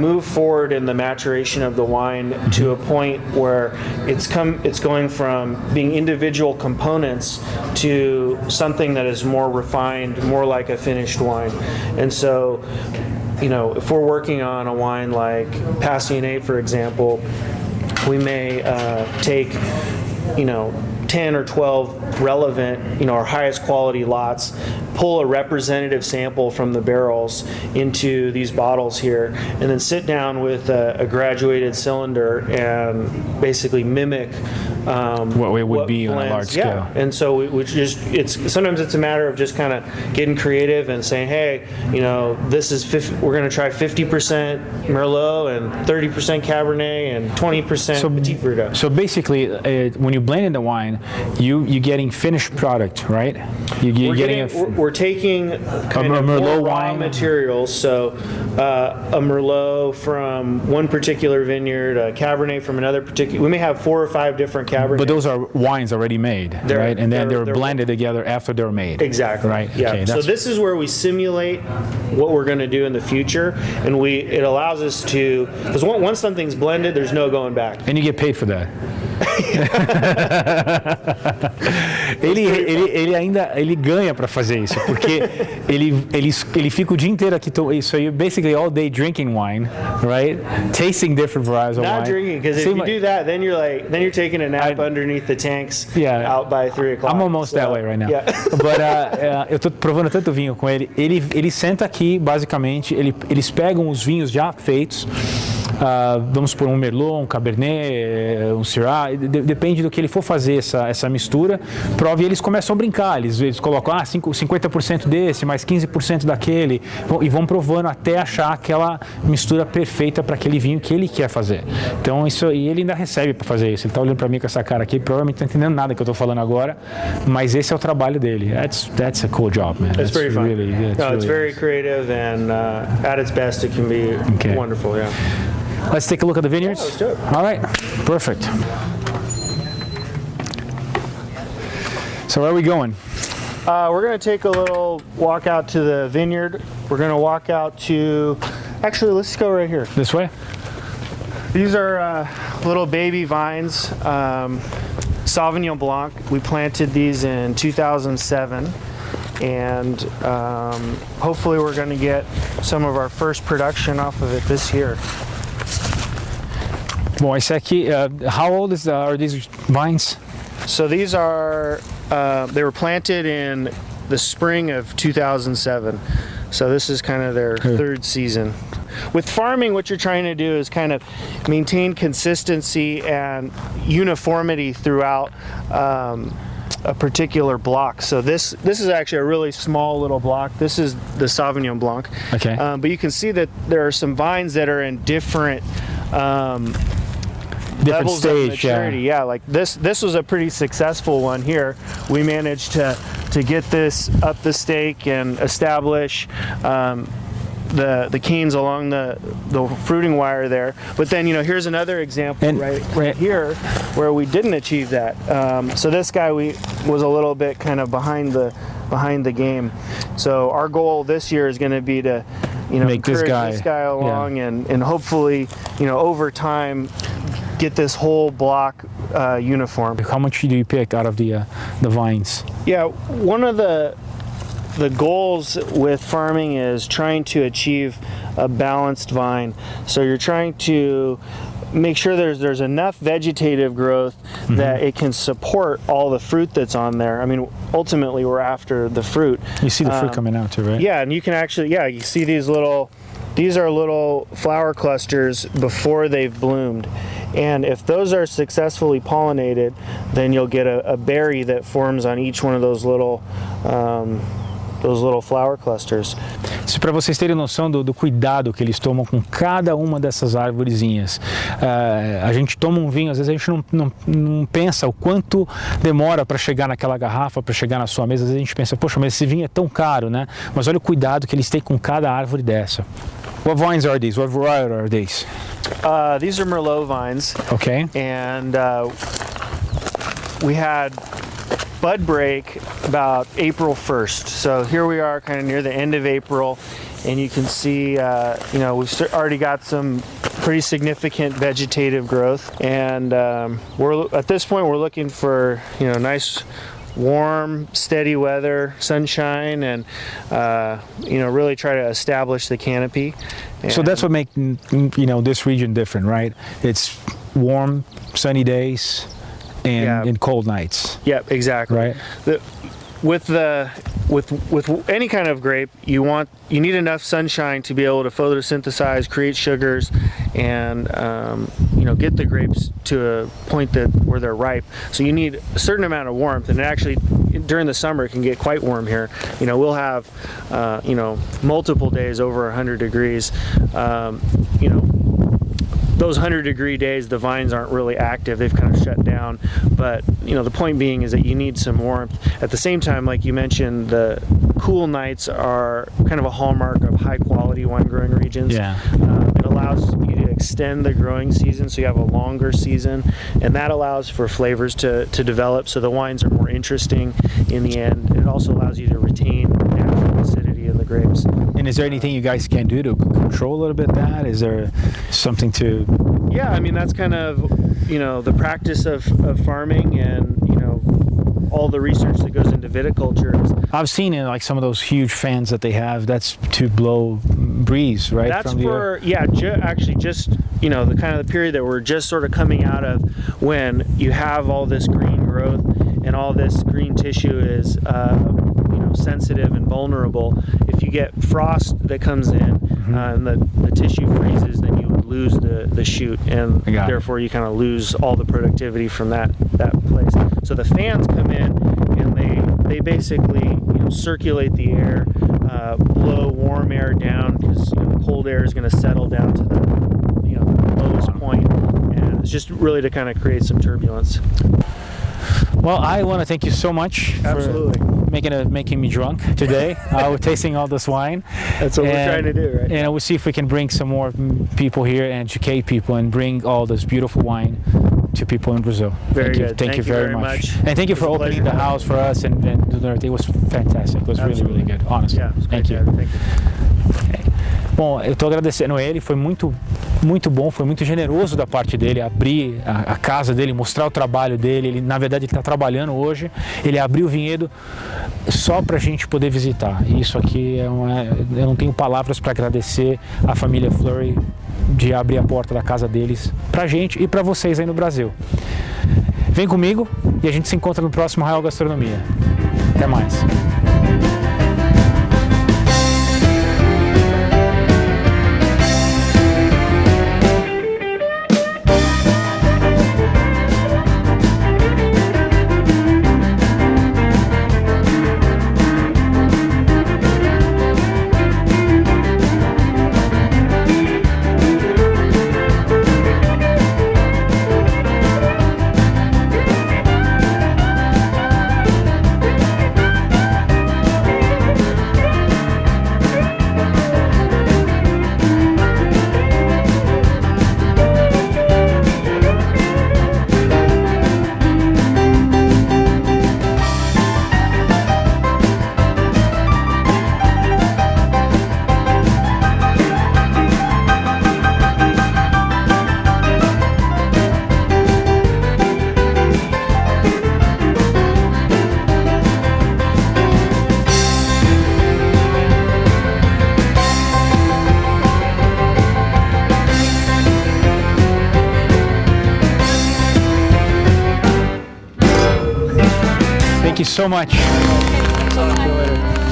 move forward in the maturation of the wine to a point where it's going from being individual components to something that is more refined, more like a finished wine. And so, if we're working on a wine like Passionate, for example, we may take 10 or 12 relevant, our highest quality lots, pull a representative sample from the barrels into these bottles here, and then sit down with a graduated cylinder and basically mimic what it would be on a large scale. And so sometimes it's a matter of just kind of getting creative and saying, hey, we're going to try 50% Merlot and 30% Cabernet and 20% Petit Verdot. So basically, when you blend in the wine, you're getting finished product, right? We're taking kind of Merlot raw wine materials. So a Merlot from one particular vineyard, a Cabernet from another particular. We may have 4 or 5 different Cabernets. But those are wines already made, right? And then they're blended together after they're made. Exactly. Right. Yeah. Okay, so this is where we simulate what we're going to do in the future, and it allows us to, because once something's blended, there's no going back. And you get paid for that. ele ganha para fazer isso, porque ele fica o dia inteiro aqui. So you're basically all day drinking wine, right? Tasting different varieties of wine. Not drinking, because if you do that, then you're taking a nap underneath the tanks out by 3 o'clock. I'm almost that way right now. Yeah. But eu tô provando tanto vinho com ele. Ele senta aqui, basicamente, eles pegam os vinhos já feitos. Vamos por um Merlot, um Cabernet, um Syrah, depende do que ele for fazer essa mistura, prova, e eles começam a brincar, eles colocam 50% desse, mais 15% daquele, e vão provando até achar aquela mistura perfeita para aquele vinho que ele quer fazer. Então e ele ainda recebe para fazer isso. Ele está olhando para mim com essa cara aqui, provavelmente não está entendendo nada que eu estou falando agora, mas esse é o trabalho dele. That's a cool job, man. It's pretty fun. It's very creative, and at its best, it can be wonderful. Yeah. Let's take a look at the vineyards. Yeah, let's do it. All right, perfect. So where are we going? We're going to take a little walk out to the vineyard. We're going to walk out to, actually, let's go right here. This way? These are little baby vines, Sauvignon Blanc. We planted these in 2007. And hopefully we're going to get some of our first production off of it this year. Bom, esse aqui, how old are these vines? So these are, they were planted in the spring of 2007. So this is kind of their third season. With farming, what you're trying to do is kind of maintain consistency and uniformity throughout a particular block. So this is actually a really small little block. This is the Sauvignon Blanc. Okay. But you can see that there are some vines that are in different levels stage, of maturity. Yeah, like this was a pretty successful one here. We managed to get this up the stake and establish the canes along the fruiting wire there. But then here's another example right here where we didn't achieve that. So this guy was a little bit kind of behind the game. So our goal this year is going to be to make encourage this guy along, and hopefully over time get this whole block uniform. How much do you pick out of the vines? Yeah, one of the goals with farming is trying to achieve a balanced vine. So you're trying to make sure there's enough vegetative growth that it can support all the fruit that's on there. I mean, ultimately we're after the fruit. You see the fruit coming out too, right? Yeah, and you can actually, you see these are little flower clusters before they've bloomed. And if those are successfully pollinated, then you'll get a berry that forms on each one of those little flower clusters. Isso para vocês terem noção do cuidado que eles tomam com cada uma dessas árvorezinhas. A gente toma um vinho, às vezes a gente não pensa o quanto demora para chegar naquela garrafa, para chegar na sua mesa. Às vezes a gente pensa, poxa, mas esse vinho é tão caro, né? Mas olha o cuidado que eles têm com cada árvore dessa. What vines are these? What variety are these? These are Merlot vines. Okay. And we had bud break about April 1st. So here we are kind of near the end of April, and you can see, we've already got some pretty significant vegetative growth, and at this point we're looking for nice warm, steady weather, sunshine, and really try to establish the canopy. So that's what makes this region different, right? It's warm, sunny days, and cold nights. Yep, exactly. Right. With any kind of grape, you need enough sunshine to be able to photosynthesize, create sugars, and get the grapes to a point where they're ripe. So you need a certain amount of warmth, and actually during the summer it can get quite warm here. We'll have multiple days over 100 degrees. Those 100-degree days, the vines aren't really active. They've kind of shut down. But, the point being is that you need some warmth. At the same time, like you mentioned, the cool nights are kind of a hallmark of high-quality wine-growing regions. Yeah. It allows you to extend the growing season, so you have a longer season, and that allows for flavors to develop, so the wines are more interesting in the end. It also allows you to retain natural acidity in the grapes. And is there anything you guys can do to control a little bit that? Is there something to... Yeah, I mean, that's kind of, the practice of farming, and, all the research that goes into viticulture. I've seen in like some of those huge fans that they have, that's to blow breeze, right? That's actually just, the kind of the period that we're just sort of coming out of, when you have all this green growth and all this green tissue is, sensitive and vulnerable. If you get frost that comes in, and the tissue freezes, then you would lose the shoot, and therefore you kind of lose all the productivity from that place. So the fans come in, and they basically circulate the air, blow warm air down, because the cold air is going to settle down to the lowest point, and it's just really to kind of create some turbulence. Well, I want to thank you so much. Absolutely. For making me drunk today. We're tasting all this wine. That's what we're trying to do, right? And we'll see if we can bring some more people here and educate people and bring all this beautiful wine to people in Brazil. Very good. Thank you very much. And thank you for opening the house for us and doing everything. It was fantastic. It was really good, honestly. Yeah, thank you. Thank you. Bom, eu estou agradecendo ele, foi muito bom, foi muito generoso da parte dele abrir a casa dele, mostrar o trabalho dele. Ele, na verdade, ele está trabalhando hoje, ele abriu o vinhedo só para a gente poder visitar. E isso aqui eu não tenho palavras para agradecer a família Fleury de abrir a porta da casa deles para a gente e para vocês aí no Brasil. Vem comigo e a gente se encontra no próximo Arraial Gastronomia. Até mais. Thank you so much. Talk to you later.